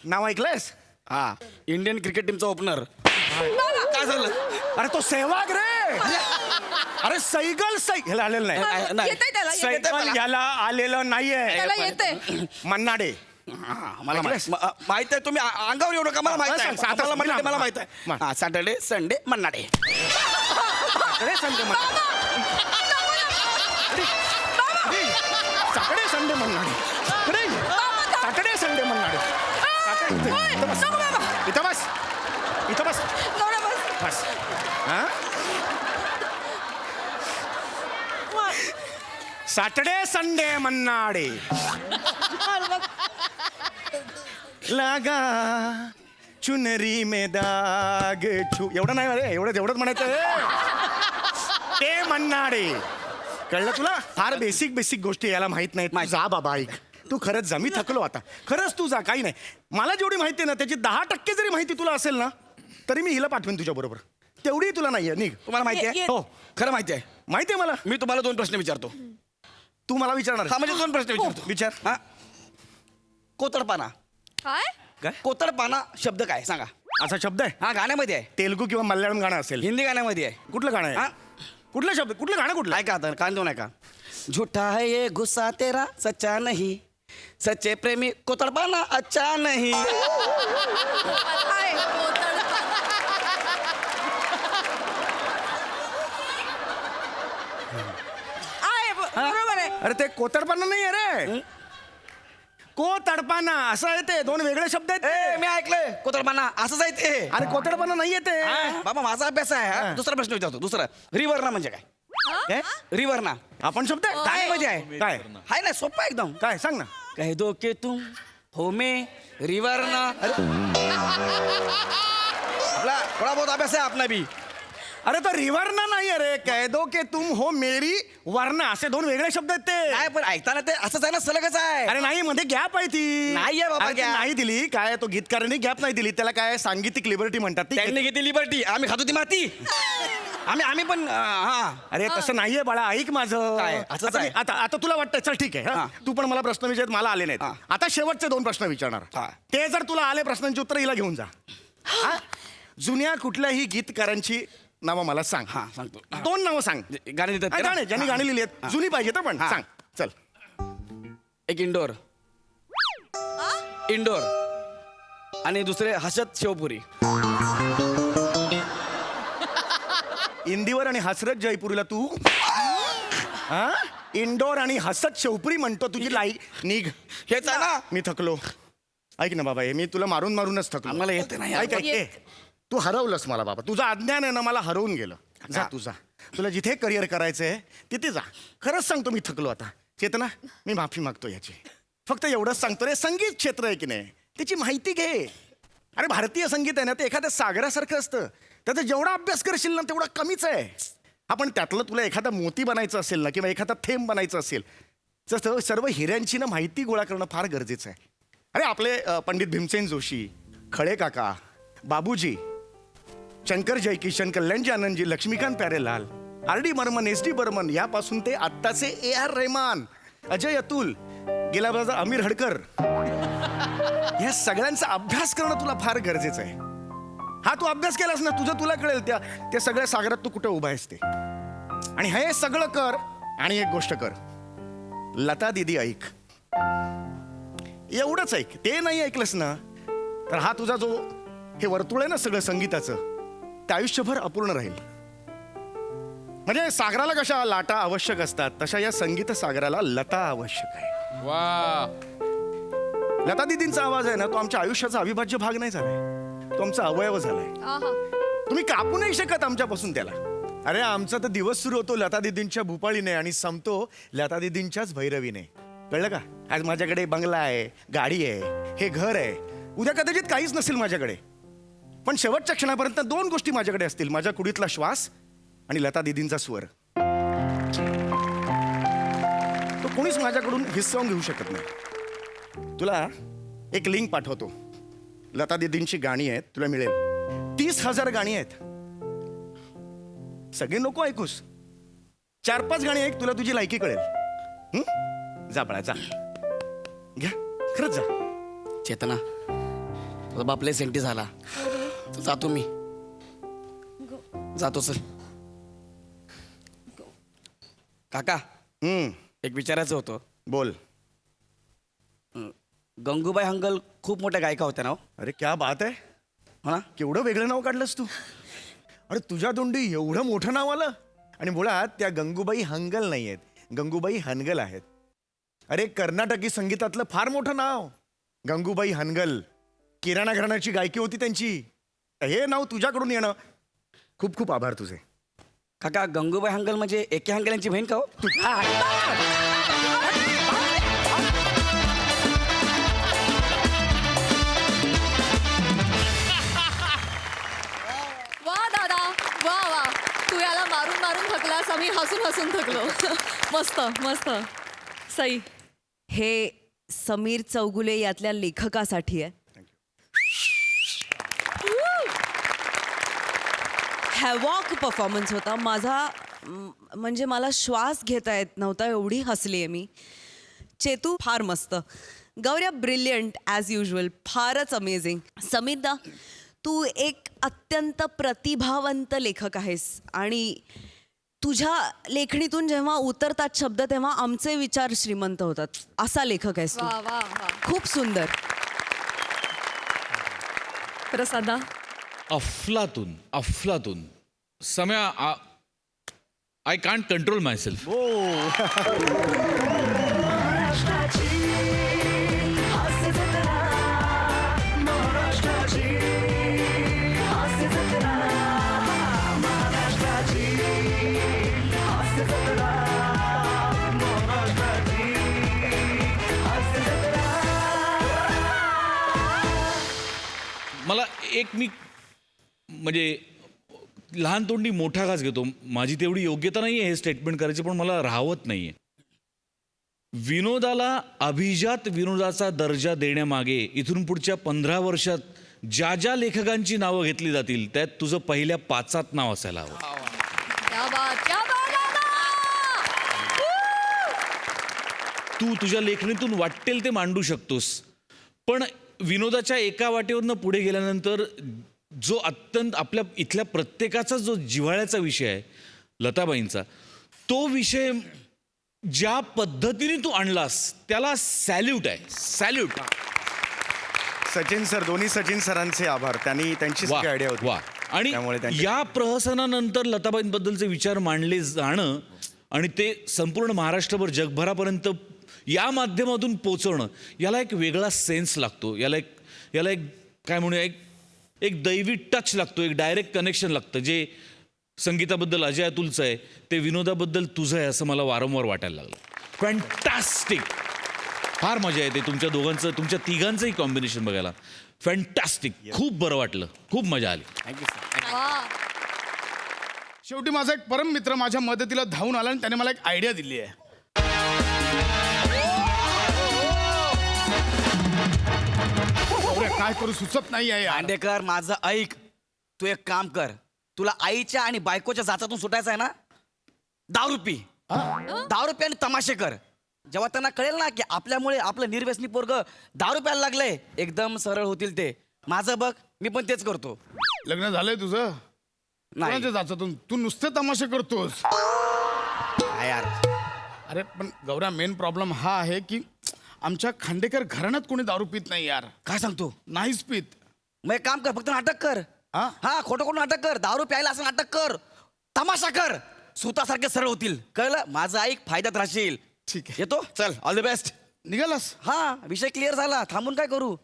नाव ऐकलंयस हा इंडियन क्रिकेट टीमचा ओपनर. काय झालं? अरे तो सेहवाग रे अरे सैगल ह्याला आलेलं नाही येतंय त्याला, येतंय सैगल ह्याला आलेलं नाहीये त्याला येतंय. मन्नाडे हा, मला ऐकलंयस? माहित आहे तुम्ही अंगावर येऊ नका मला माहित आहे सांग, आता मला माहित आहे, मला माहित मा. आहे सॅटर्डे संडे मन्नाडे. अरे Sunday Saturday Sunday Monday Saturday Sunday Monday इथं बस इथं बस बस हा सॅटर्डे संडे मन्नाडे लागा चुनरी में दाग एवढं नाही अरे एवढंच म्हणायचं ते मन्नाडे कळलं तुला फार बेसिक गोष्टी याला माहित नाहीत जा बाबा ऐक तू खरंच जा मी थकलो आता खरंच तू जा काही नाही मला जेवढी माहिती आहे ना त्याची 10% जरी माहिती तुला असेल ना तरी मी हिला पाठवेन तुझ्या बरोबर तेवढी तुला नाहीये निघ तुम्हाला माहिती आहे हो खरं माहिती आहे माहिती आहे मला मी तुम्हाला 2 प्रश्न विचारतो. तू मला विचारणार हा म्हणजे 2 प्रश्न विचारतो. विचार हा कोतडपाना काय कोतडपाना शब्द काय सांगा. असा शब्द आहे हा गाण्यामध्ये आहे तेलगू किंवा मल्याळम गाणं असेल हिंदी गाण्यामध्ये आहे. कुठलं गाणं हा? आहे कुठलं शब्द कुठलं गाणं कुठलं ऐका आता कान देऊ नका. झूठा है ये गुस्सा तेरा सच्चा नहीं सच्चे प्रेमी कोतडपाना अच्छा नहीं. बरोबर आहे. अरे ते कोतडपाना नाही आहे रे कोतडपाना असं आहे ते 2 वेगळे शब्द आहेत ए ते. मी ऐकलंय कोतडपाना असंच आहे ते. अरे कोतडपाना नाही येते हा, बाबा माझा अभ्यास आहे हा. दुसरा प्रश्न विचारतो दुसरा रिवर्ना म्हणजे काय रिवर्ना आपण शब्द आहे? गाण्यामध्ये आहे काय हाय ना सोपं आहे एकदम. काय सांग ना कह दो के तुम हो में रिवर्ना. आपला थोडा बहुत अभ्यास आहे आपला भी. अरे तो रिवर्ना नाही अरे कह दो के तुम हो मेरी वर्ना असे 2 वेगळे शब्द आहेत ते नाही पण ऐकताना ते असंच आहे ना सलगच आहे. अरे नाही मध्ये गॅप आहे ती नाहीये बाबा अरे ती gap. नाही दिली काय तो गीतकारांनी गॅप नाही दिली त्याला काय सांगीतिक लिबर्टी म्हणतात ती त्यांनी घेतली लिबर्टी आम्ही खातो ती माती. आम्ही पण हा अरे तसं नाहीये बाळा ऐक माझं काय? असंच आता आहे. आता तुला वाटतंय चल ठीक आहे हा. हा. तू पण मला प्रश्न विचारत मला आले हा. नाहीत आता शेवटचे 2 प्रश्न विचारणार हा. ते जर तुला आले प्रश्नांची उत्तर हिला घेऊन जा हा? जुन्या कुठल्याही गीतकारांची नावं मला सांग हा सांगतो. 2 नावं सांग गाणी देतात हा, ते ना? गाणे ज्यांनी गाणी लिहिली आहेत जुनी पाहिजे तर पण हा. सांग चल एक इंडोर आणि दुसरे हसत शिवपुरी. इंदीवर आणि हसरत जयपुरीला तू हा इंडोर आणि हसत शेवपुरी म्हणतो तुझी लाई निघ हेच आहे ना. मी थकलो ऐक ना बाबा हे मी तुला मारूनच थकलो आम्हाला येत नाही ऐक ऐक ए, तू हरवलंस मला बाबा तुझं अज्ञान आहे ना मला हरवून गेलं जा तुझा तुला जिथे करिअर करायचंय तिथे जा खरंच सांगतो मी थकलो आता चेतना मी माफी मागतो याची फक्त एवढंच सांगतो रे संगीत क्षेत्र आहे की नाही त्याची माहिती घे अरे भारतीय संगीत आहे ना ते एखाद्या सागरासारखं असतं त्याचा जेवढा अभ्यास करशील ना तेवढा कमीच आहे आपण त्यातलं तुला एखादा मोती बनायचं असेल ना किंवा एखादा थेंब बनायचं असेल तर सर्व हिऱ्यांची ना माहिती गोळा करणं फार गरजेचं आहे अरे आपले पंडित भीमसेन जोशी खळे काका बाबूजी शंकर जयकिशन कल्याणजी आनंदजी लक्ष्मीकांत प्यारेलाल RD बर्मन SD बर्मन यापासून ते आत्ताचे AR रहमान अजय अतुल गेल्या बाजार अमीर हडकर या सगळ्यांचा अभ्यास करणं तुला फार गरजेचं आहे हा तू अभ्यास केलास ना तुला कळेल त्या सगळ्या सागरात तू कुठं उभा आहेस ते आणि हे सगळं कर आणि एक गोष्ट कर लता दीदी ऐक एवढंच ऐक ते नाही ऐकलंस ना तर हा तुझा जो हे वर्तुळ आहे ना सगळं संगीताचं ते आयुष्यभर अपूर्ण राहील म्हणजे सागराला कशा लाटा आवश्यक असतात तशा या संगीत सागराला लता आवश्यक आहे लता दीदींचा आवाज आहे ना तो आमच्या आयुष्याचा अविभाज्य भाग नाही झालाय तो आमचा अवयव झालाय तुम्ही कापू नाही शकत आमच्यापासून त्याला अरे आमचा तर दिवस सुरू होतो लता दीदींच्या भूपाळीने आणि संपतो लता दीदींच्याच भैरवीने. कळलं का? आज माझ्याकडे बंगला आहे, गाडी आहे, हे घर आहे. उद्या कदाचित काहीच नसेल माझ्याकडे, पण शेवटच्या क्षणापर्यंत 2 गोष्टी माझ्याकडे असतील: माझ्या कुडीतला श्वास आणि लता दीदींचा स्वर. तो कोणीच माझ्याकडून हिसकावून घेऊ शकत नाही. तुला एक लिंक पाठवतो. लता दीदींची गाणी आहेत, तुला मिळेल. 30,000 गाणी आहेत. सगळे नको ऐकूस. 4-5 गाणी ऐक, तुला तुझी लायकी कळेल. जा बाळा जा, घ्या, खरंच जा. चेतना, तुझा बाप लय सेंटी झाला. जातो मी, जातो सर. काका, एक विचारायचं होतं. बोल. गंगूबाई हंगल खूप मोठ्या गायिका होत्या ना हो? अरे क्या बात आहे. हो ना? केवढं वेगळं नाव काढलंस तू. अरे तुझ्या तोंडी एवढं मोठं नाव आलं. आणि मुळात त्या गंगूबाई हंगल नाही आहेत, गंगूबाई हनगल आहेत. अरे कर्नाटकी संगीतातलं फार मोठं नाव गंगूबाई हनगल. किराणा घराण्याची गायकी होती त्यांची. हे नाव तुझ्याकडून येणं, खूप खूप आभार तुझे. काका, गंगूबाई हंगल म्हणजे एके हंगल यांची बहीण का हो? वा दादा, वा वा, तू याला मारून मारून थकलास, आम्ही हसून हसून थकलो. मस्त मस्त, सई. हे समीर चौगुले यातल्या लेखकासाठी आहे. हॅवॉक परफॉर्मन्स होता माझा. म्हणजे मला श्वास घेता येत नव्हता, एवढी हसली आहे मी. चेतू फार मस्त. गौऱ्या ब्रिलियंट ॲज युजल, फारच अमेझिंग. समीरदा, तू एक अत्यंत प्रतिभावंत लेखक आहेस आणि तुझ्या लेखणीतून जेव्हा उतरतात शब्द तेव्हा आमचे विचार श्रीमंत होतात. असा लेखक आहेस तू. खूप सुंदर. प्रसादा. अफलातून अफलातून. सम्या, I can't control myself. मला मी म्हणजे लहान तोंडी मोठा घास घेतो. माझी तेवढी योग्यता नाही आहे हे स्टेटमेंट करायची, पण मला राहवत नाही आहे. विनोदाला अभिजात विनोदाचा दर्जा देण्यामागे इथून पुढच्या 15 वर्षात ज्या ज्या लेखकांची नावं घेतली जातील त्यात तुझं पहिल्या 5 नाव असायला हवं. तू तुझ्या लेखणीतून वाटेल ते मांडू शकतोस, पण विनोदाच्या एका वाटेवरनं पुढे गेल्यानंतर जो अत्यंत आपल्या इथल्या प्रत्येकाचा जो जिव्हाळ्याचा विषय आहे लताबाईंचा, तो विषय ज्या पद्धतीने तू आणलास त्याला सॅल्यूट आहे. सॅल्यूट. सचिन सर, दोन्ही सचिन सरांचे आभार. त्यांची सगळी आयडिया होती. वा. आणि या प्रहसनानंतर लताबाईंबद्दलचे विचार मांडले जाणं आणि ते संपूर्ण महाराष्ट्रभर जगभरापर्यंत या माध्यमातून पोचवणं, याला एक वेगळा सेन्स लागतो. याला एक काय म्हणूया, एक दैवी टच लागतो, एक डायरेक्ट कनेक्शन लागतं. जे संगीताबद्दल अजय अतुलचं आहे ते विनोदाबद्दल तुझं आहे असं मला वारंवार वाटायला लागलं. फॅन्टॅस्टिक. फार मजा येते तुमच्या दोघांचं, तुमच्या तिघांचंही कॉम्बिनेशन बघायला. फॅन्टॅस्टिक. खूप बरं वाटलं, खूप मजा आली. Thank you sir. शेवटी माझा एक परम मित्र माझ्या मदतीला धावून आला आणि त्याने मला एक आयडिया दिली आहे. काय करू सुचत नाही आहे. दांडेकर, माझं ऐक. तू एक काम कर, तुला आईच्या आणि बायकोच्या जाचातून सुटायचं आहे ना, दारू पी. दारू पी आणि तमाशे कर. जेव्हा त्यांना कळेल ना की आपल्यामुळे आपलं निर्व्यसनी पोरगं दारू प्यायला लागलंय, एकदम सरळ होतील ते. माझं बघ, मी पण तेच करतो. लग्न झालंय तुझं? नाही. कोणाच्या जाचातून? तू नुसते तमाशे करतोस. यार, अरे पण गौऱ्या, मेन प्रॉब्लेम हा आहे की आमच्या खांडेकर घराण्यात कोणी दारू पित नाही यार. काय सांगतो? नाहीच पित. मग एक काम कर, फक्त नाटक कर. हा, खोटं खोटं नाटक कर. दारू प्यायला असं नाटक कर, तमाशा कर. सुतासारखे सरळ होतील. कळलं? माझं ऐक, फायद्यात राहशील. ठीक आहे. येतो, चल, ऑल द बेस्ट. निघालास? हा, विषय क्लिअर झाला. थांबून काय करू?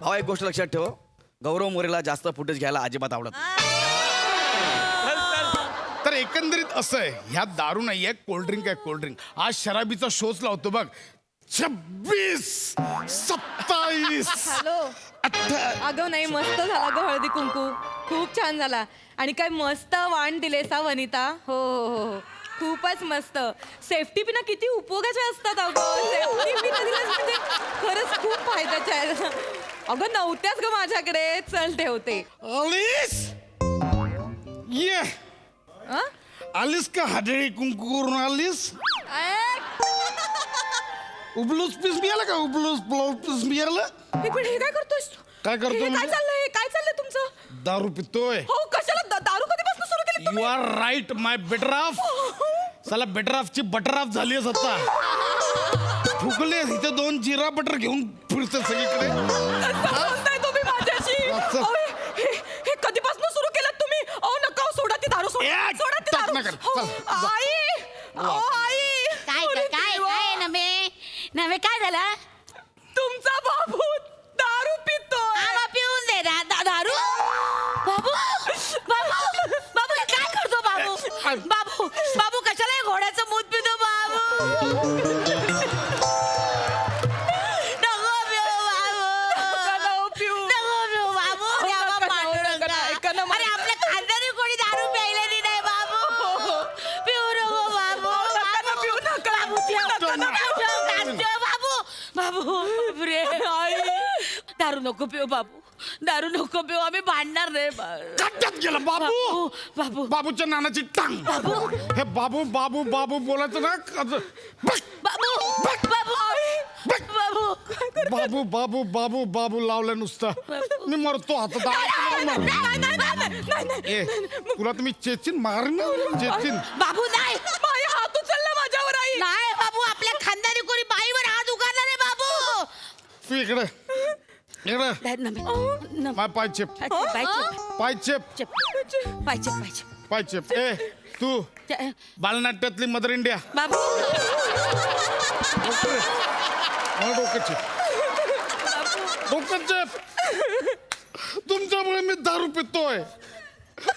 भावा, एक गोष्ट लक्षात ठेव, गौरव मोरेला जास्त फुटेज घ्यायला अजिबात आवडत नाही. असं आहे, ह्या दारू नाहीये, कोल्ड्रिंक आहे, कोल्ड्रिंक. आज शराबीचा शोच लावतो बघ. 26, 27. हॅलो अगं नाही मस्त झाला ग हळदी कुंकू खूप छान झाला आणि काय मस्त वाण दिले सा वनिता हो हो हो हो खूपच मस्त सेफ्टी पिना किती उपयोगाचे असतात अगं सेफ्टी पिना दिल्यास म्हणजे खरंच खूप फायद्याचे आहे अगं नव्हत्याच ग माझ्याकडे चल ठेवते आलीस ये अं? आलीस का हळदी कुंकू करून आलीस? उबलूस पीस मिळालं का? उबलूस ब्लाऊज पीस मिळालं? हे पण हे काय करतोयस तू? काय करतो हे काय म्हणजे? चाललंय काय चाललंय तुमचं दारू पितोय. हो कशाला दारू कधीपासून सुरू केली यू तुम्ही? Are right my better off. चला बेटर ऑफची बटर ऑफ झाली आता. फुगले इथे 2 जिरा बटर घेऊन फिरते सगळीकडे. कसं बोलताय तुम्ही माझ्याशी वाचं. अहो, हे कधीपासून सुरू केलं तुम्ही अहो नका हो, सोडा ती दारू सोडा ए, सोडा ती टच दारू नका. हो, चल, जा. आई अहो, आई काय अरे काय देवा. काय नव्हे नव्हे काय झालं? तुमचा बाबू दारू पितो आवा पिऊन दे ना दारू. बाबू बाबू बाबू हे काय करतो बाबू? बाबू बाबू कशाला हे घोड्याचं मूत पितो बाबू? नको पिऊ बाबू. पिऊ नको पिऊ बाबू. अहो, देवा नका, पांडुरंगा. नका, ऐका ना अरे आपल्या खानदानी कोणी दारू प्यायलेली नाही बाबू. पिऊ नको बाबू. नका ना पिऊ, नका. बाबू पिऊ. नका ना पिऊ. काढतो बाबू. बाबू रे आई दारू नको पिऊ बाबू. दारू नको पिऊ आम्ही भांडणार नाही काट्यात गेलं बाबू. बाबू बाबूच्या नानाची टांग. बाबू हे बाबू बाबू बाबू बोलायचं ना. बस. बाबू बाबू बाबू बाबू बाबू बाबू बाबू लावलं नुसतं. मी मरतो आता. ए तुला तुम्ही चेचिन मार ना चेचिन. बाबू नाही बाई हात उचलला माझ्यावर आई नाही बाबू आपल्या खानदानी कोणी बाईवर हात उगारला नाही बाबू. तू इकडे इकडे माय पाय चेप पाय चेप पाय चेप. ए तू बालनाट्यातली मदर इंडिया बाबू डोकं चेप डोकं चेप. तुमच्यामुळे मी दारू पितोय.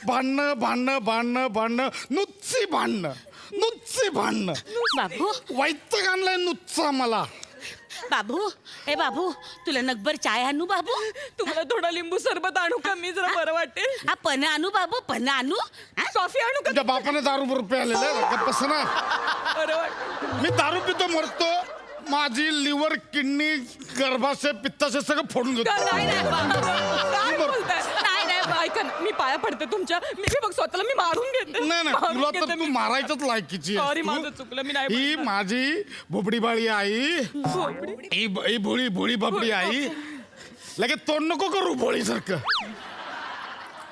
भांडणं भांडणं भांडणं भांडणं नुच्ची भांडणं नुच्ची भांडणं. बाबू वैताग आणलाय नुच्चा मला. बाबू ए बाबू तुला नगभर चाय आणू बाबू? तुम्हाला थोडा लिंबू सरबत आणू का मी जरा बरं वाटेल हा पण आणू बाबू पण आणू हा? कॉफी आणू का तुझ्या बापाने दारू रुपये आलेले गप्पस ना. बरं वाटेल मी दारू पितो मरतो. माझी लिव्हर किडनी गर्भाशय पित्ताशय सगळं फोडून घेतो. नाही नाही बाबू. काय बोलताय? नाही नाही ऐका ना, मी पाया पडते तुमच्या मी बघ स्वतःला मी मारून घेते नाही नाही मारून तुला घेते तर तू मी. मारायच्याच लायकीची आहेस सॉरी तू. माझं चुकलं मी नाही ही बोलणार. माझी भोबडीबाळी आई भोपडी. ही भोळी भोळी बाबडी आई. लगेच तोंड नको करू भोळी सारखं.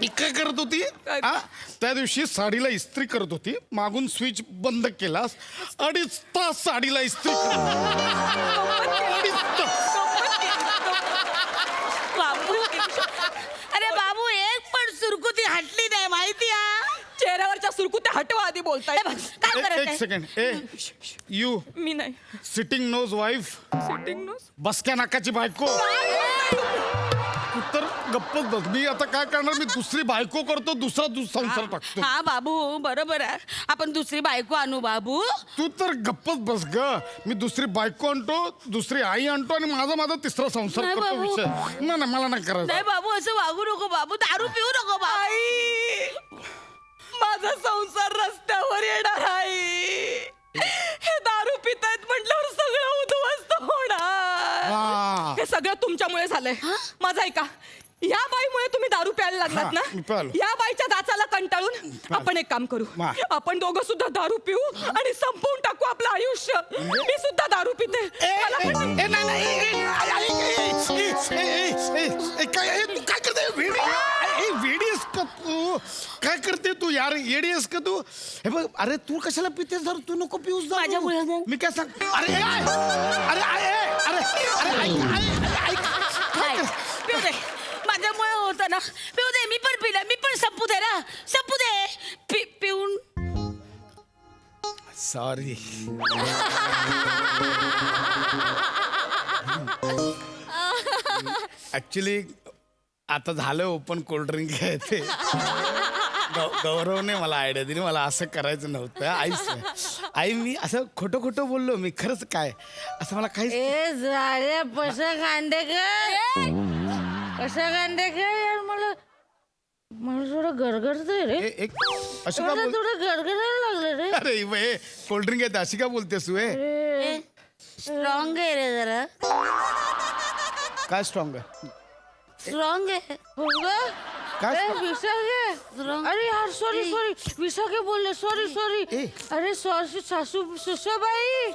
ही काय करत होती काय? हा? त्या दिवशी साडीला इस्त्री करत होती. मागून स्विच बंद केलास. 2.5 तास साडीला इस्त्री बाबू अरे बाबू एक पण सुरकुती हटली नाही माहिती चेहऱ्यावरच्या सुरकुत्या हटवा आधी बोलताय काय करत एक आहे? सेकंड. ए यू मी नाही sitting nose wife sitting nose बसक्या नाकाची बायको. तू तर गप्पच बस. मी आता काय करणार? मी दुसरी बायको करतो. दुसरा संसार टाकतो. हा बाबू बरोबर आहे आपण दुसरी बायको आणू बाबू. तू तर गप्पच बस ग. मी दुसरी बायको आणतो दुसरी आई आणतो आणि माझा तिसरा संसार नाही करतो. बाबू. विषय नाही मला नाही करायचं. नाही बाबू असं वागू नको बाबू दारू पिऊ नको बाबू. आई माझा संसार रस्त्यावर येणार आहे हे दारू पितायत म्हटल्यावर सगळं उद्ध्वस्त होणार हा. हे सगळं तुमच्यामुळे झालंय माझं ऐका या बाईमुळे तुम्ही दारू प्यायला लागलात हा, मी ना प्यायलो. या बाईच्या दाचाला कंटाळून आपण एक काम करू वा. आपण दोघं सुद्धा दारू पिऊ आणि संपवून टाकू आपलं आयुष्य मी सुद्धा दारू पिते मला पण- काय करते वेडी आहेस का तू? काय करते तू यार? येडी आहेस का तू? हे बघ अरे तू कशाला पितेस दारू? तू नको पिऊस दारू. माझ्यामुळे मग. मी काय सांग अरे अरे अरे नाही, पिऊ दे माझ्यामुळे होतं ना पिऊ दे मी पण पिलं मी पण संपू दे ना संपू दे पिऊन सॉरी. ऍक्च्युली आता झालं ओपन कोल्ड्रिंक आहे ते. गौरवने मला आयडिया दिली, मला असं करायचं नव्हतं. आई मी असं खोटं खोटं बोललो मी, खरंच काय असं मला काही ए झाल्या पसा खांडेकर यार मला थोडं गरगरतंय रे. एक अशी का बोल थोडं गरगरायला लागलं रे. अरे बाई, कोल्ड्रिंक येते अशी का बोलतेस तू? स्ट्रॉंग आहे रे जरा, काय स्ट्रॉंग आहे? स्ट्रॉंग आहे. काय विशाखे, अरे यार सॉरी विशाखे बोलले, सॉरी ए. अरे सॉरी सासू सुसबाई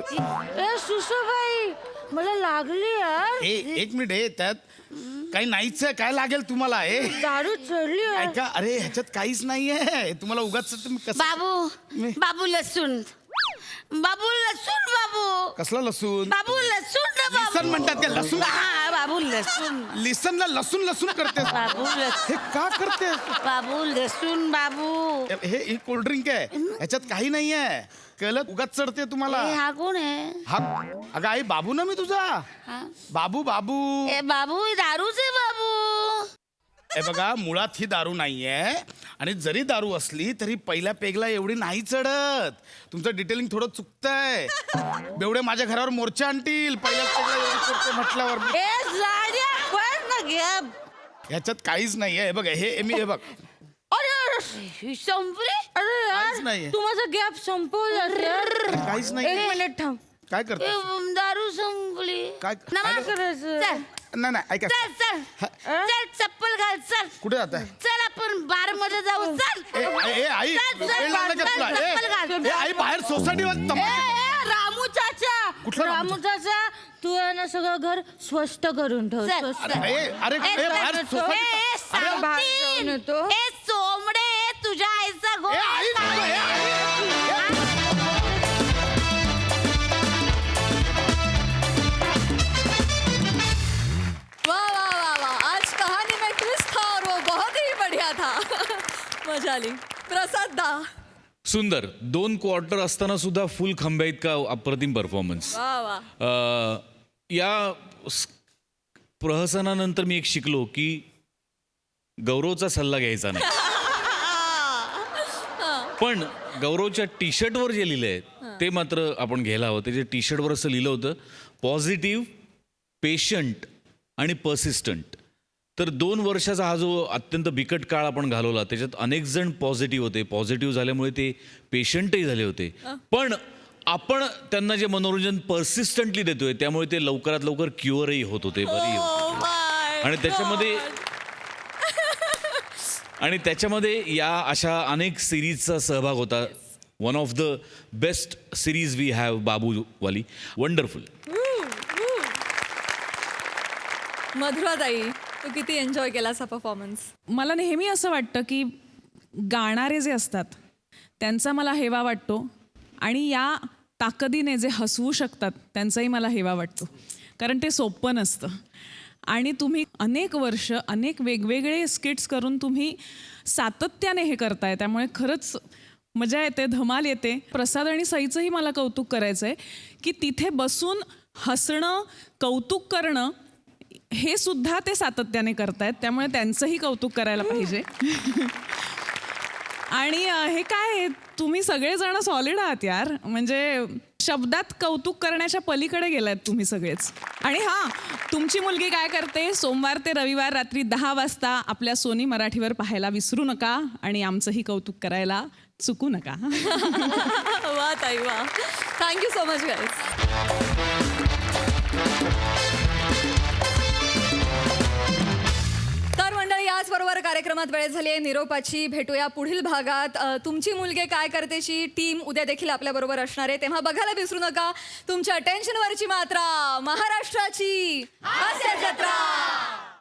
मला लागली यार. एक मिनिट त्यात काही नाहीच आहे. काय लागेल तुम्हाला? दारू चढली यार. ऐका, अरे ह्याच्यात काहीच नाहीये. तुम्हाला उगाच तुम्ही बाबू लसूण बाबू कसला लसूण? बाबू लसूण ना लिसन म्हणतात का? लसूण? हा बाबू लसूण लिसनला लसूण करतेस? बाबू हे का करतेस? बाबू लसूण बाबू. हे कोल्ड्रिंक आहे, ह्याच्यात काही नाहीये. कळलं? उगाच चढते तुम्हाला. हा कोण आहे? हा अगं आई, बाबू ना मी तुझा. बाबू ए बाबू दारूच आहे बाबू. हे बघा, मुळात ही दारू नाहीये, आणि जरी दारू असली तरी पहिल्या पेगला एवढी नाही चढत. तुमचं डिटेलिंग थोडं चुकतंय. बेवडे माझ्या घरावर मोर्चा आणतील पहिल्या पेगला एवढी चढते म्हटल्यावर. ए जाड्या पण ना घ्या. ह्याच्यात काहीच नाहीये. हे बघ, हे बघ. अरे संपली. अरे काहीच यार नाहीये. तू माझा गॅप संपवला काहीच नाही. एक मिनिट थांब. काय करते? दारू संपली. काय काय करायचं? नाही ऐका. चल चप्पल घाल चल. कुठे जात आहे? चल आपण बार मध्ये जाऊ चल. आई, चल, वेळ लागला का तुला? चप्पल घाल. आई, बाहेर सोसायटीवर रामू चाचा, कुठला रामू रामू चाचा तू आहे ना सगळं घर स्वस्त करून ठेव. स्वस्त. अरे बाहेर सोमडे तुझ्या आईचा गो. वाह वाह वाह वाह, आज कहानी में ट्विस्ट था और वो बहुत ही बढ़िया था. मजा आली. प्रसाद दा. सुंदर. 2 क्वार्टर असताना सुद्धा फुल खंब्या इतका अप्रतिम परफॉर्मन्स. वाह वाह. या प्रहसनानंतर मी एक शिकलो की गौरवचा सल्ला घ्यायचा नाही. पण गौरवच्या टी शर्टवर जे लिहिलं आहे ते मात्र आपण घ्यायला हवं. त्याच्या टी शर्टवर असं लिहिलं होतं, पॉझिटिव्ह, पेशंट आणि पर्सिस्टंट. तर 2 वर्षाचा हा जो अत्यंत बिकट काळ आपण घालवला त्याच्यात अनेक जण पॉझिटिव्ह होते. पॉझिटिव्ह झाल्यामुळे ते पेशंटही झाले होते. पण आपण त्यांना जे मनोरंजन पर्सिस्टंटली देतोय त्यामुळे ते लवकरात लवकर क्युअरही होत होते, बरी आणि त्याच्यामध्ये या अशा अनेक सिरीजचा सहभाग होता. One of the best series we have बाबूवाली. वंडरफुल. मधुराताई, तू किती एन्जॉय केलास हा परफॉर्मन्स? मला नेहमी असं वाटतं की गाणारे जे असतात त्यांचा मला हेवा वाटतो, आणि या ताकदीने जे हसवू शकतात त्यांचाही मला हेवा वाटतो, कारण ते सोपं नसतं. आणि तुम्ही अनेक वर्ष अनेक वेगवेगळे स्किट्स करून तुम्ही सातत्याने हे करताय, त्यामुळे खरंच मजा येते, धमाल येते. प्रसाद आणि सईचंही मला कौतुक करायचं आहे की तिथे बसून हसणं, कौतुक करणं हे सुद्धा ते सातत्याने करतायत, त्यामुळे त्यांचंही कौतुक करायला पाहिजे. आणि हे काय, तुम्ही सगळेजण सॉलिड आहात यार. म्हणजे शब्दात कौतुक करण्याच्या पलीकडे गेलायत तुम्ही सगळेच. आणि हां, तुमची मुलगी काय करते सोमवार ते रविवार रात्री 10 वाजता आपल्या सोनी मराठीवर पाहायला विसरू नका, आणि आमचंही कौतुक करायला चुकू नका. वा ताई वा. Thank you so much guys. तर मंडळी, याचबरोबर कार्यक्रमात वेळ झाली आहे निरोपाची. भेटूया पुढील भागात. तुमची मुलगी काय करतेची टीम उद्या देखील आपल्याबरोबर असणार आहे, तेव्हा बघायला विसरू नका. तुमच्या टेन्शनवरची मात्रा, महाराष्ट्राची हास्य जत्रा.